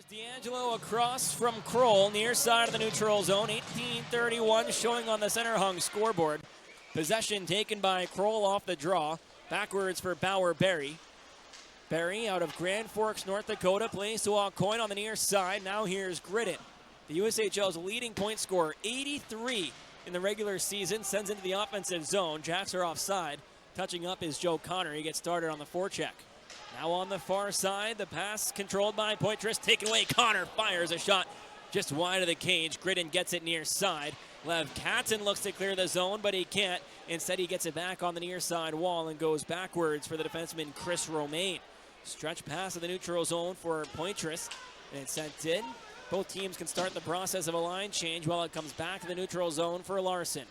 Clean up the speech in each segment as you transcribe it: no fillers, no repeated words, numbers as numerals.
D'Angelo across from Kroll, near side of the neutral zone. 18:31 showing on the center hung scoreboard. Possession taken by Kroll off the draw. Backwards for Bauer Berry. Berry out of Grand Forks, North Dakota, plays to Aucoin on the near side. Now here's Gridin. The USHL's leading point scorer, 83 in the regular season, sends into the offensive zone. Jacks are offside. Touching up is Joe Connor. He gets started on the forecheck. Now on the far side, the pass controlled by Poitras, taken away. Connor fires a shot just wide of the cage. Gridin gets it near side. Lev Katzen looks to clear the zone, but he can't. Instead, he gets it back on the near side wall and goes backwards for the defenseman Chris Romaine. Stretch pass of the neutral zone for Poitras, and it's sent in. Both teams can start the process of a line change while it comes back to the neutral zone for Larson.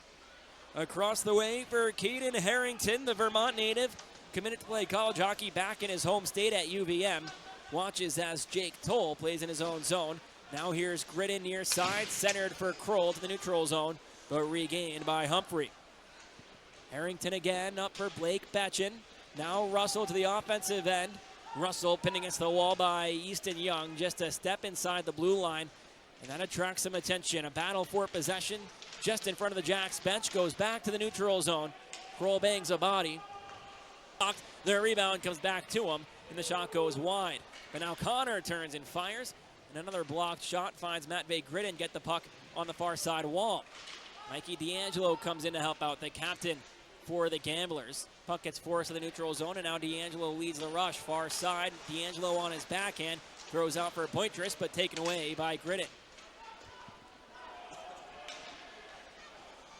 Across the way for Caden Harrington, the Vermont native, committed to play college hockey back in his home state at UVM. Watches as Jake Toll plays in his own zone. Now here's Gridin near side, centered for Kroll to the neutral zone, but regained by Humphrey. Harrington again up for Blake Betchen. Now Russell to the offensive end. Russell pinned against the wall by Easton Young, just a step inside the blue line, and that attracts some attention. A battle for possession just in front of the Jacks bench, goes back to the neutral zone. Kroll bangs a body. The rebound comes back to him, and the shot goes wide. But now Connor turns and fires, and another blocked shot finds Matvei Gridin get the puck on the far side wall. Mikey D'Angelo comes in to help out, the captain for the Gamblers. Puck gets forced to the neutral zone, and now D'Angelo leads the rush. Far side, D'Angelo on his backhand, throws out for Poitras, but taken away by Gridin.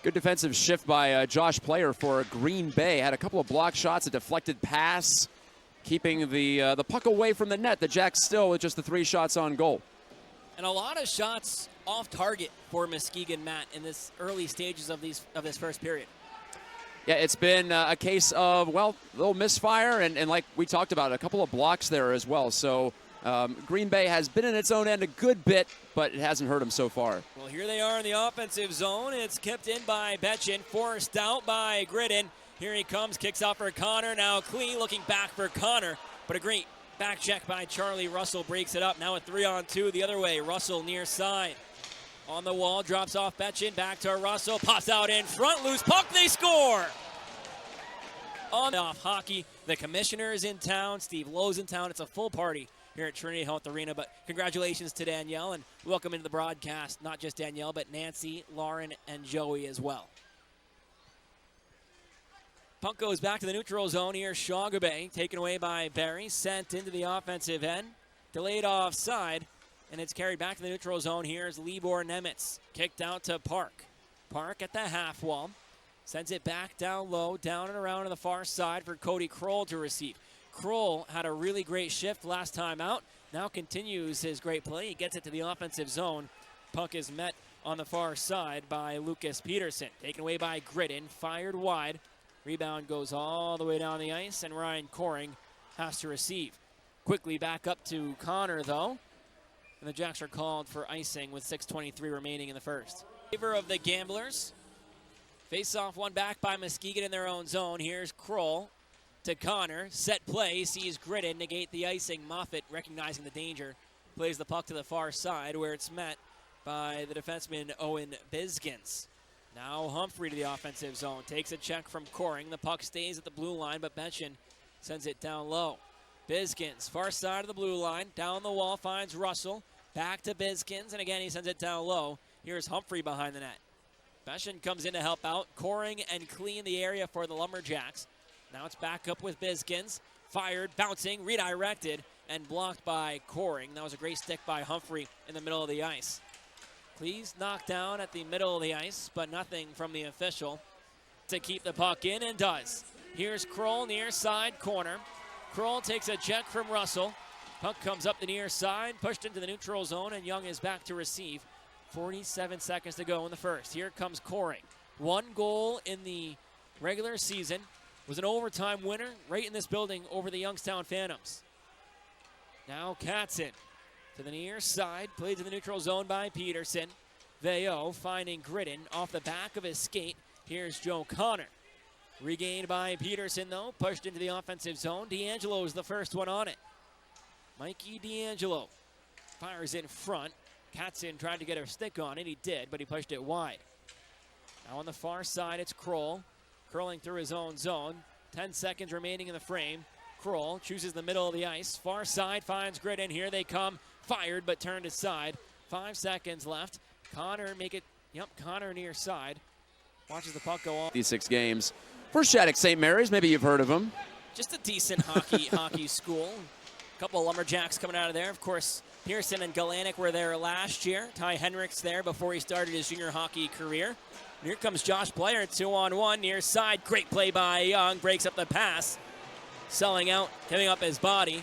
Good defensive shift by Josh Player for Green Bay. Had a couple of block shots, a deflected pass, keeping the puck away from the net. The Jacks still with just the 3 shots on goal. And a lot of shots off target for Muskegon, Matt, in this early stages of this first period. Yeah, it's been a case of, well, a little misfire, and like we talked about, a couple of blocks there as well. So Green Bay has been in its own end a good bit, but it hasn't hurt them so far. Well, here they are in the offensive zone. It's kept in by Betchen, forced out by Gridin. Here he comes, kicks out for Connor. Now Klee looking back for Connor, but a great back check by Charlie Russell breaks it up. Now a 3-on-2 the other way. Russell near side. On the wall, drops off Betchen, back to Russell, pops out in front, loose puck, they score! On off hockey, the commissioner is in town, Steve Lowe's in town. It's a full party here at Trinity Health Arena, but congratulations to Danielle, and welcome into the broadcast, not just Danielle, but Nancy, Lauren, and Joey as well. Puck goes back to the neutral zone. Here's Shogabay, taken away by Barry, sent into the offensive end, delayed offside, and it's carried back to the neutral zone. Here's Libor Nemitz, kicked out to Park. Park at the half wall, sends it back down low, down and around to the far side for Cody Kroll to receive. Kroll had a really great shift last time out, now continues his great play. He gets it to the offensive zone. Puck is met on the far side by Lucas Peterson, taken away by Gridin, fired wide. Rebound goes all the way down the ice, and Ryan Coring has to receive. Quickly back up to Connor, though. And the Jacks are called for icing with 6:23 remaining in the first. In favor of the Gamblers. Face-off one back by Muskegon in their own zone. Here's Kroll to Connor. Set play, sees Gridin negate the icing. Moffitt, recognizing the danger, plays the puck to the far side where it's met by the defenseman Owen Bizgins. Now Humphrey to the offensive zone. Takes a check from Coring. The puck stays at the blue line, but Betchen sends it down low. Bizgins, far side of the blue line. Down the wall, finds Russell. Back to Bizgins, and again he sends it down low. Here's Humphrey behind the net. Betchen comes in to help out. Coring and clean the area for the Lumberjacks. Now it's back up with Bizgins. Fired, bouncing, redirected, and blocked by Coring. That was a great stick by Humphrey in the middle of the ice. Cleese knocked down at the middle of the ice, but nothing from the official to keep the puck in, and does. Here's Kroll near side corner. Kroll takes a check from Russell. Puck comes up the near side, pushed into the neutral zone, and Young is back to receive. 47 seconds to go in the first. Here comes Coring. 1 goal in the regular season. Was an overtime winner right in this building over the Youngstown Phantoms. Now Katzen to the near side, played to the neutral zone by Peterson. Veo finding Gridin off the back of his skate. Here's Joe Connor. Regained by Peterson, though, pushed into the offensive zone. D'Angelo is the first one on it. Mikey D'Angelo fires in front. Katzin tried to get a stick on it. He did, but he pushed it wide. Now on the far side, it's Kroll curling through his own zone. 10 seconds remaining in the frame. Kroll chooses the middle of the ice. Far side finds Gridin. Here they come. Fired, but turned aside. 5 seconds left. Connor Connor near side. Watches the puck go off. These 6 games for Shattuck St. Mary's. Maybe you've heard of them. Just a decent hockey school. A couple of Lumberjacks coming out of there. Of course, Pearson and Galanick were there last year. Ty Henricks there before he started his junior hockey career. And here comes Josh Blair, 2-on-1 near side. Great play by Young, breaks up the pass. Selling out, giving up his body.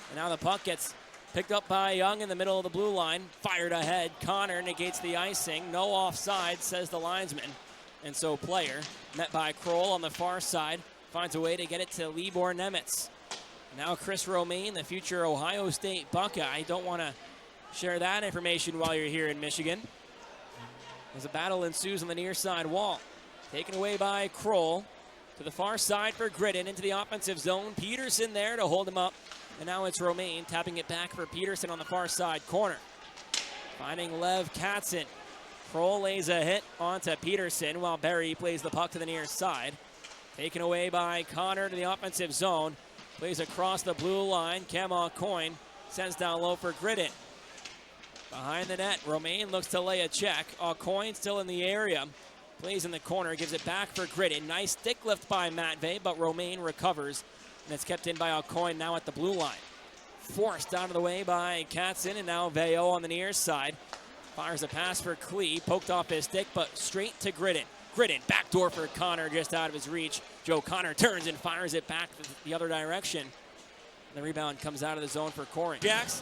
And now the puck gets picked up by Young in the middle of the blue line. Fired ahead. Connor negates the icing. No offside, says the linesman. And so Player, met by Kroll on the far side, finds a way to get it to Libor Nemitz. Now Chris Romaine, the future Ohio State Buckeye. Don't want to share that information while you're here in Michigan. As a battle ensues on the near side wall. Taken away by Kroll. To the far side for Gridin into the offensive zone. Peterson there to hold him up. And now it's Romaine tapping it back for Peterson on the far side corner. Finding Lev Katzin. Kroll lays a hit onto Peterson while Barry plays the puck to the near side. Taken away by Connor to the offensive zone. Plays across the blue line. Cam Aucoin sends down low for Gridin. Behind the net, Romaine looks to lay a check. Aucoin still in the area. Plays in the corner, gives it back for Gridin. Nice stick lift by Matvei, but Romaine recovers. And it's kept in by Aucoin now at the blue line. Forced out of the way by Katzin, and now Veo on the near side. Fires a pass for Klee, poked off his stick, but straight to Gridin. Gridin, backdoor for Connor, just out of his reach. Joe Connor turns and fires it back the other direction. The rebound comes out of the zone for Corin. Jacks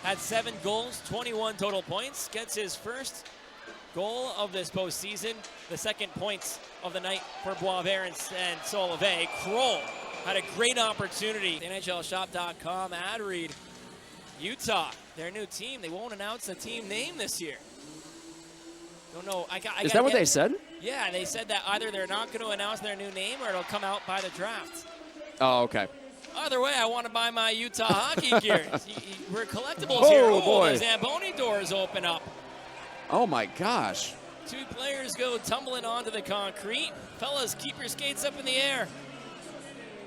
had 7 goals, 21 total points. Gets his first goal of this postseason. The second points of the night for Boisvert and Solivay. Kroll had a great opportunity. The NHLShop.com ad read. Utah, their new team. They won't announce a team name this year. Don't know. Is that what they said? Yeah, they said that either they're not going to announce their new name or it'll come out by the draft. Oh, okay. Either way, I want to buy my Utah hockey gear. We're collectibles here. Oh, boy. The Zamboni doors open up. Oh, my gosh. 2 players go tumbling onto the concrete. Fellas, keep your skates up in the air.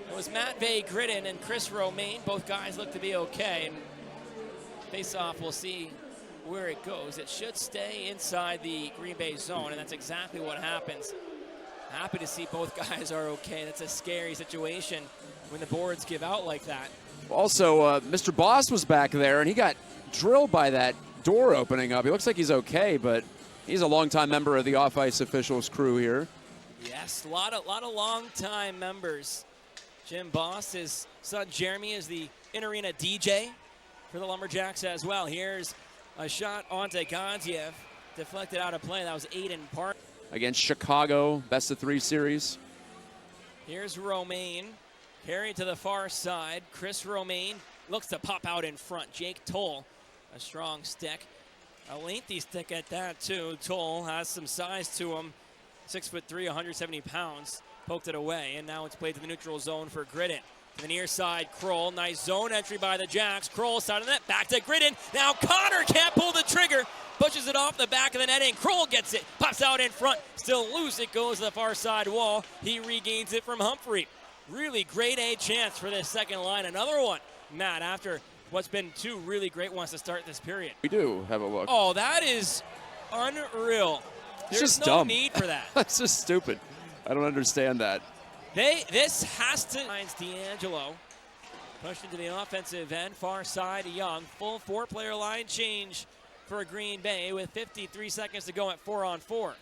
It was Matvei Gridin and Chris Romaine. Both guys look to be okay. And face-off, we'll see where it goes. It should stay inside the Green Bay zone, and that's exactly what happens. Happy to see both guys are okay. That's a scary situation when the boards give out like that. Also, Mr. Boss was back there, and he got drilled by that door opening up. He looks like he's okay, but he's a longtime member of the off-ice officials crew here. Yes, a lot of long-time members. Jim Boss, his son Jeremy, is the in-arena DJ for the Lumberjacks as well. Here's a shot onto Gadziev, deflected out of play. That was Aiden Park. Against Chicago, best-of-3 series. Here's Romaine, carried to the far side. Chris Romaine looks to pop out in front. Jake Toll, a strong stick. A lengthy stick at that, too. Toll has some size to him. 6'3", 170 pounds. Poked it away, and now it's played to the neutral zone for Gridin. To the near side, Kroll. Nice zone entry by the Jacks. Kroll side of the net, back to Gridin. Now Connor can't pull the trigger. Pushes it off the back of the net, and Kroll gets it. Pops out in front. Still loose. It goes to the far side wall. He regains it from Humphrey. Really great A chance for this second line. Another one, Matt, after what's been 2 really great ones to start this period. We do have a look. Oh, that is unreal. It's There's just no dumb. need for that. That's just stupid. I don't understand that. This has to. Finds D'Angelo. Pushed into the offensive end. Far side, Young. Full 4-player line change for Green Bay with 53 seconds to go at 4-on-4.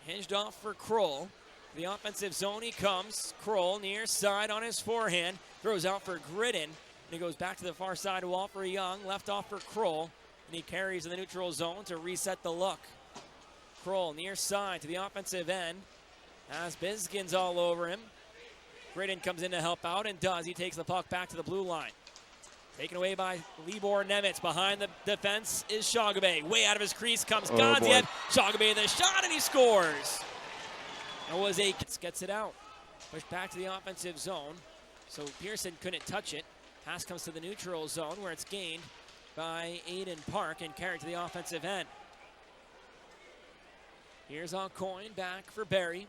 Hinged off for Kroll. The offensive zone he comes. Kroll near side on his forehand. Throws out for Gridin. And he goes back to the far side wall for Young. Left off for Kroll. And he carries to the neutral zone to reset the look. Kroll near side to the offensive end. Has Bizkins all over him. Gridin comes in to help out and does. He takes the puck back to the blue line. Taken away by Libor Nemitz. Behind the defense is Shogabay. Way out of his crease comes Gadziev. Shogabay the shot, and he scores. That was gets it out. Pushed back to the offensive zone. So Pearson couldn't touch it. Pass comes to the neutral zone where it's gained by Aiden Park and carried to the offensive end. Here's Coin back for Barry.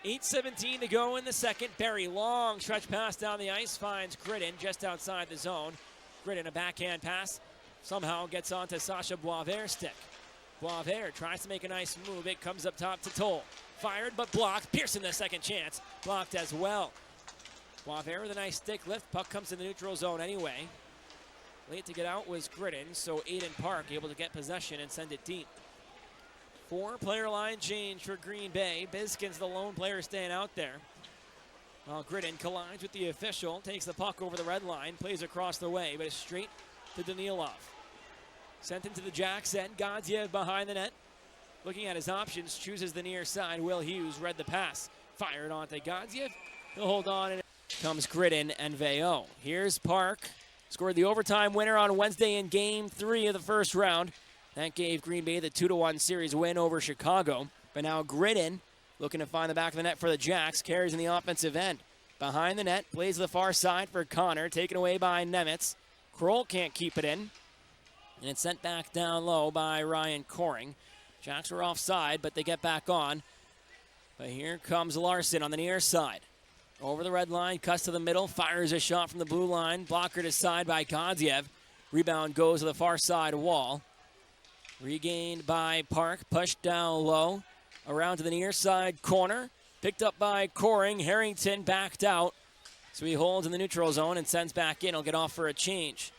8:17 to go in the second. Barry, long stretch pass down the ice, finds Gridin just outside the zone. Gridin, a backhand pass, somehow gets onto Sacha Boisvert's stick. Boisvert tries to make a nice move. It comes up top to Toll. Fired but blocked. Pearson, the second chance, blocked as well. Boisvert with a nice stick lift. Puck comes in the neutral zone anyway. Late to get out was Gridin, so Aiden Park able to get possession and send it deep. 4-player line change for Green Bay. Biskin's the lone player staying out there. While Gridin collides with the official, takes the puck over the red line, plays across the way, but it's straight to Danilov. Sent into the Jacks end. Godziev behind the net. Looking at his options, chooses the near side. Will Hughes read the pass. Fired onto Godziev. He'll hold on, and comes Gridin and Veo. Here's Park. Scored the overtime winner on Wednesday in Game 3 of the first round. That gave Green Bay the 2-1 series win over Chicago. But now Gridin, looking to find the back of the net for the Jacks, carries in the offensive end. Behind the net, plays to the far side for Connor, taken away by Nemitz. Kroll can't keep it in. And it's sent back down low by Ryan Coring. Jacks were offside, but they get back on. But here comes Larson on the near side. Over the red line, cuts to the middle, fires a shot from the blue line. Blocker to side by Godziev. Rebound goes to the far side wall. Regained by Park, pushed down low. Around to the near side corner. Picked up by Coring. Harrington backed out. So he holds in the neutral zone and sends back in. He'll get off for a change.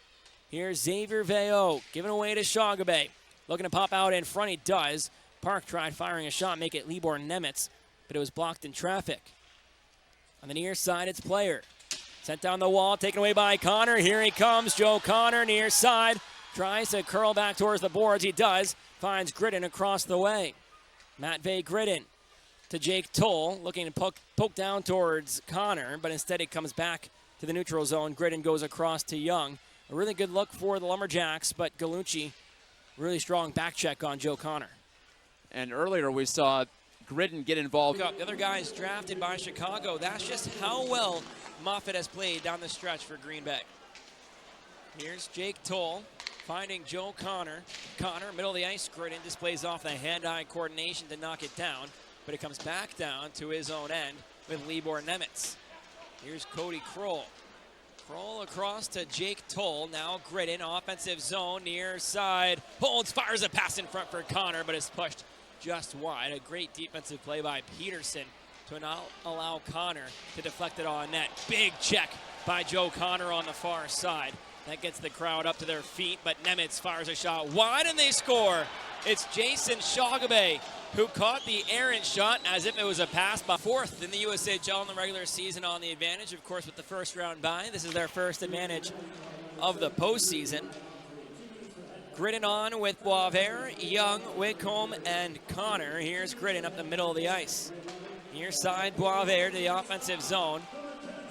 Here's Xavier Veo, giving away to Shogabay. Looking to pop out in front, he does. Park tried firing a shot, make it Libor Nemitz, but it was blocked in traffic. On the near side, it's Player. Sent down the wall, taken away by Connor. Here he comes, Joe Connor, near side. Tries to curl back towards the boards, he does. Finds Gridin across the way. Matvei Gridin to Jake Toll, looking to poke down towards Connor, but instead it comes back to the neutral zone. Gridin goes across to Young. A really good look for the Lumberjacks, but Gallucci, really strong back check on Joe Connor. And earlier we saw Gridin get involved. The other guys drafted by Chicago. That's just how well Moffett has played down the stretch for Green Bay. Here's Jake Toll finding Joe Connor. Connor, middle of the ice. Gridin displays off the hand-eye coordination to knock it down, but it comes back down to his own end with Libor Nemitz. Here's Cody Kroll. Kroll across to Jake Toll. Now Gridin, offensive zone, near side. Holds, fires a pass in front for Connor, but it's pushed just wide. A great defensive play by Peterson to not allow Connor to deflect it on net. Big check by Joe Connor on the far side. That gets the crowd up to their feet, but Nemitz fires a shot wide and they score. It's Jason Shogabay who caught the errant shot as if it was a pass. By fourth in the USHL in the regular season on the advantage, of course, with the first round bye. This is their first advantage of the postseason. Gridin on with Boisvert, Young, Whitcomb, and Connor. Here's Gridin up the middle of the ice. Near side, Boisvert to the offensive zone.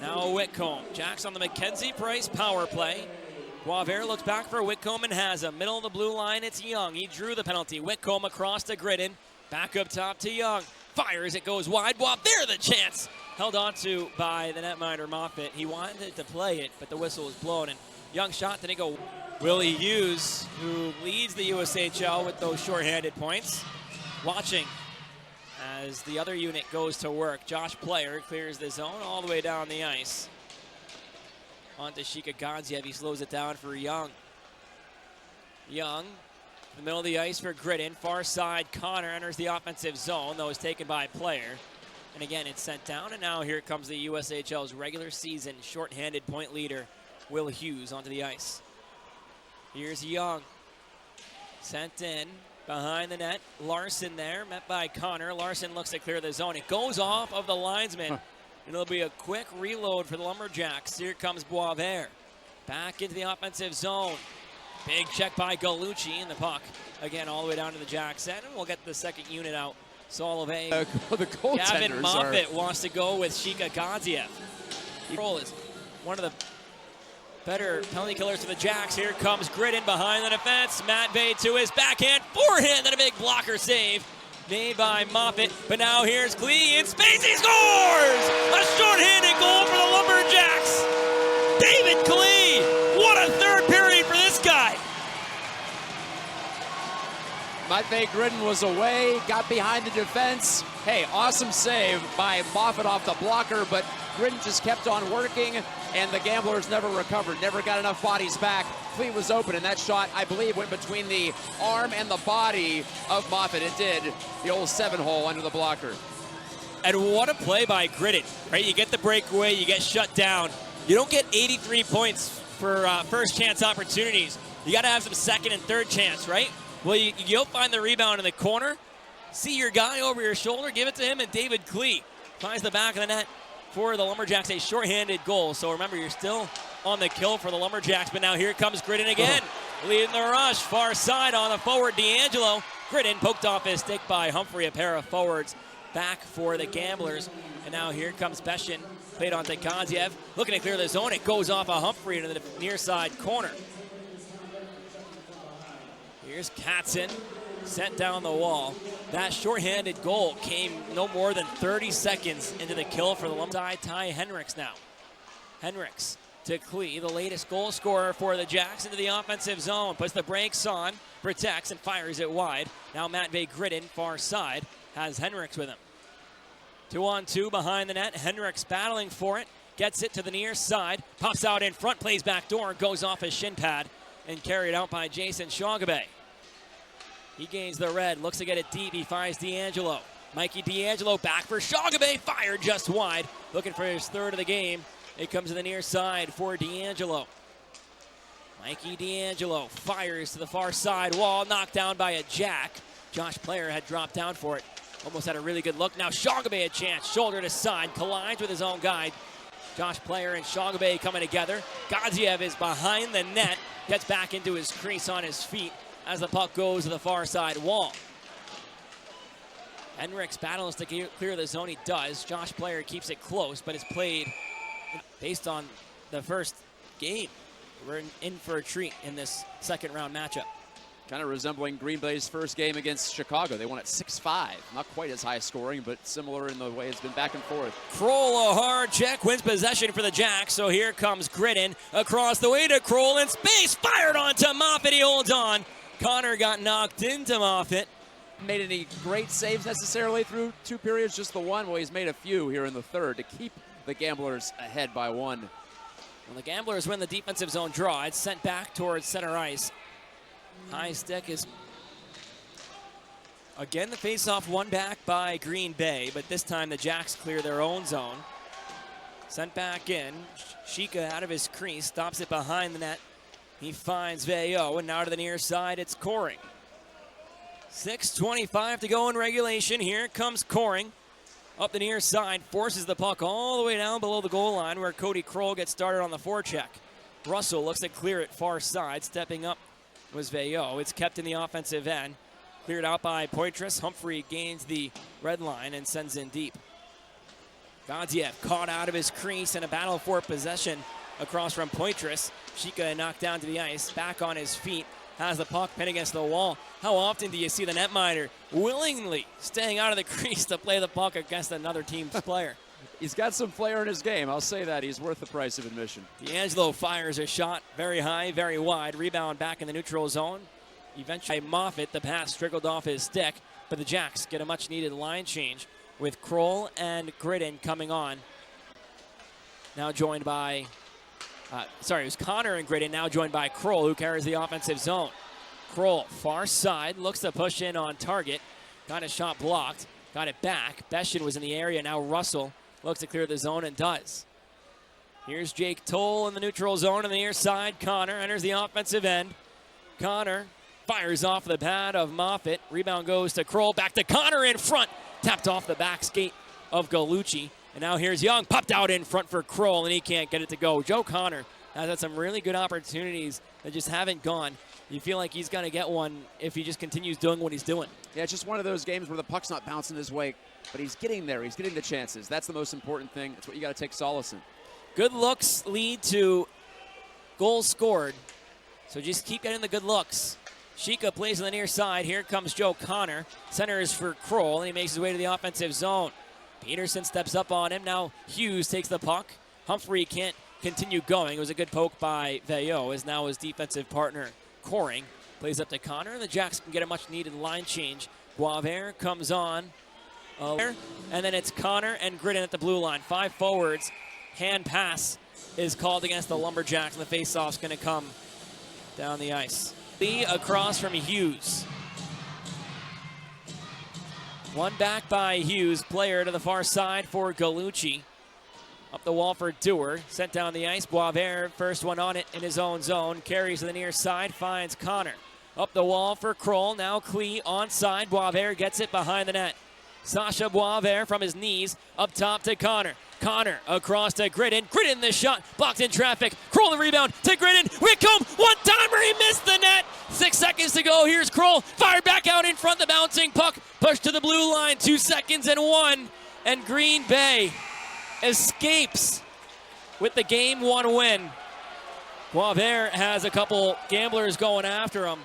Now Whitcomb. Jacks on the Mackenzie Price power play. Boisvert looks back for Whitcomb and has him. Middle of the blue line, it's Young. He drew the penalty. Whitcomb across to Gridin. Back up top to Young. Fires, it goes wide. Boisvert the chance. Held on to by the netminder Moffett. He wanted to play it, but the whistle was blown. And Young shot, didn't go. Willie Hughes, who leads the USHL with those shorthanded points. Watching as the other unit goes to work. Josh Player clears the zone all the way down the ice. On to Shika Godziev. He slows it down for Young. Young, in the middle of the ice for Gridin. Far side, Connor enters the offensive zone, though is taken by Player. And again, it's sent down, and now here comes the USHL's regular season shorthanded point leader, Will Hughes, onto the ice. Here's Young. Sent in behind the net. Larson there, met by Connor. Larson looks to clear the zone. It goes off of the linesman. And it'll be a quick reload for the Lumberjacks. Here comes Boisvert. Back into the offensive zone. Big check by Gallucci in the puck. Again, all the way down to the Jacks end. And we'll get the second unit out. Solove. Gavin Moffett wants to go with Shika Godziev. Kroll is one of the better penalty killers for the Jacks. Here comes Gridin behind the defense. Matvei to his backhand. Forehand and a big blocker save made by Moffett. But now here's Klee in space. He scores! A shorthanded goal for the Lumberjacks. David Klee. What a third period for this guy. Matvei Gridin was away, got behind the defense. Hey, awesome save by Moffat off the blocker, but Gridin just kept on working, and the Gamblers never recovered, never got enough bodies back. Fleet was open, and that shot, I believe, went between the arm and the body of Moffat. It did. The old 7-hole under the blocker. And what a play by Gridin, right? You get the breakaway, you get shut down. You don't get 83 points for first chance opportunities. You got to have some second and third chance, right? Well, you'll find the rebound in the corner, see your guy over your shoulder, give it to him, and David Klee finds the back of the net for the Lumberjacks, a shorthanded goal. So remember, you're still on the kill for the Lumberjacks, but now here comes Gridin again, leading the rush, far side on the forward, D'Angelo. Gridin poked off his stick by Humphrey, a pair of forwards back for the Gamblers. And now here comes Beshin, played on to Gaziev, looking to clear the zone. It goes off a Humphrey into the near side corner. Here's Katzen, sent down the wall. That shorthanded goal came no more than 30 seconds into the kill for the Lumberjacks. Ty Henricks now. Henricks to Klee, the latest goal scorer for the Jacks, into the offensive zone. Puts the brakes on, protects, and fires it wide. Now Matvei Gridin, far side, has Henricks with him. 2-on-2 behind the net. Henricks battling for it. Gets it to the near side. Pops out in front, plays back door, goes off his shin pad, and carried out by Jason Shogabay. He gains the red, looks to get it deep. He finds D'Angelo. Mikey D'Angelo back for Shogabay, fired just wide. Looking for his third of the game. It comes to the near side for D'Angelo. Mikey D'Angelo fires to the far side wall, knocked down by a Jack. Josh Player had dropped down for it. Almost had a really good look. Now Shogabay a chance, shoulder to side, collides with his own guy. Josh Player and Shogabay coming together. Gaziev is behind the net, gets back into his crease on his feet as the puck goes to the far side wall. Henricks battles to clear the zone. He does. Josh Player keeps it close, but it's played based on the first game. We're in for a treat in this second round matchup. Kind of resembling Green Bay's first game against Chicago. They won at 6-5. Not quite as high scoring, but similar in the way it's been back and forth. Kroll, a hard check, wins possession for the Jacks. So here comes Gridin across the way to Kroll in space. Fired onto Moffat. He holds on. Connor got knocked into Moffat. Made any great saves necessarily through two periods, just the one. Well, he's made a few here in the third to keep the Gamblers ahead by one. When the Gamblers win the defensive zone draw, it's sent back towards center ice. High stick is again the faceoff won back by Green Bay, but this time the Jacks clear their own zone. Sent back in. Shika out of his crease, stops it behind the net. He finds Veilleux, and now to the near side, it's Coring. 6:25 to go in regulation. Here comes Coring. Up the near side, forces the puck all the way down below the goal line where Cody Kroll gets started on the forecheck. Russell looks to clear it far side, stepping up was Veilleux. It's kept in the offensive end. Cleared out by Poitras. Humphrey gains the red line and sends in deep. Gaziev caught out of his crease in a battle for possession across from Poitras. Shika knocked down to the ice, back on his feet, has the puck pinned against the wall. How often do you see the netminder willingly staying out of the crease to play the puck against another team's player? He's got some flair in his game. I'll say that. He's worth the price of admission. D'Angelo fires a shot very high, very wide. Rebound back in the neutral zone. Eventually Moffat, the pass trickled off his stick, but the Jacks get a much-needed line change with Kroll and Gridin coming on. Now joined by, it was Connor and Gridin, now joined by Kroll, who carries the offensive zone. Kroll, far side, looks to push in on target. Got his shot blocked, got it back. Beshin was in the area, now Russell looks to clear the zone and does. Here's Jake Toll in the neutral zone on the near side. Connor enters the offensive end. Connor fires off the pad of Moffat. Rebound goes to Kroll, back to Connor in front. Tapped off the back skate of Galucci. And now here's Young, popped out in front for Kroll, and he can't get it to go. Joe Connor has had some really good opportunities that just haven't gone. You feel like he's going to get one if he just continues doing what he's doing. Yeah, it's just one of those games where the puck's not bouncing his way, but he's getting there. He's getting the chances. That's the most important thing. That's what you got to take solace in. Good looks lead to goals scored. So just keep getting the good looks. Shika plays on the near side. Here comes Joe Connor. Center is for Kroll, and he makes his way to the offensive zone. Peterson steps up on him. Now Hughes takes the puck. Humphrey can't continue going. It was a good poke by Veilleux, as now his defensive partner, Coring, Plays up to Connor. The Jacks can get a much-needed line change. Boisvert comes on. And then it's Connor and Gridin at the blue line. 5 forwards. Hand pass is called against the Lumberjacks, and the face-off's going to come down the ice. Lee across from Hughes. One back by Hughes. Player to the far side for Gallucci. Up the wall for Dewar. Sent down the ice. Boisvert, first one on it in his own zone. Carries to the near side. Finds Connor. Up the wall for Kroll. Now Klee onside. Boisvert gets it behind the net. Sacha Boisvert from his knees. Up top to Connor. Connor across to Gridin. Gridin the shot. Blocked in traffic. Kroll the rebound to Gridin. Whitcomb. One-timer. He missed the net. 6 seconds to go. Here's Kroll. Fired back out in front. The bouncing puck. Pushed to the blue line. 2 seconds and 1. And Green Bay escapes with the game 1 win. Boisvert has a couple gamblers going after him.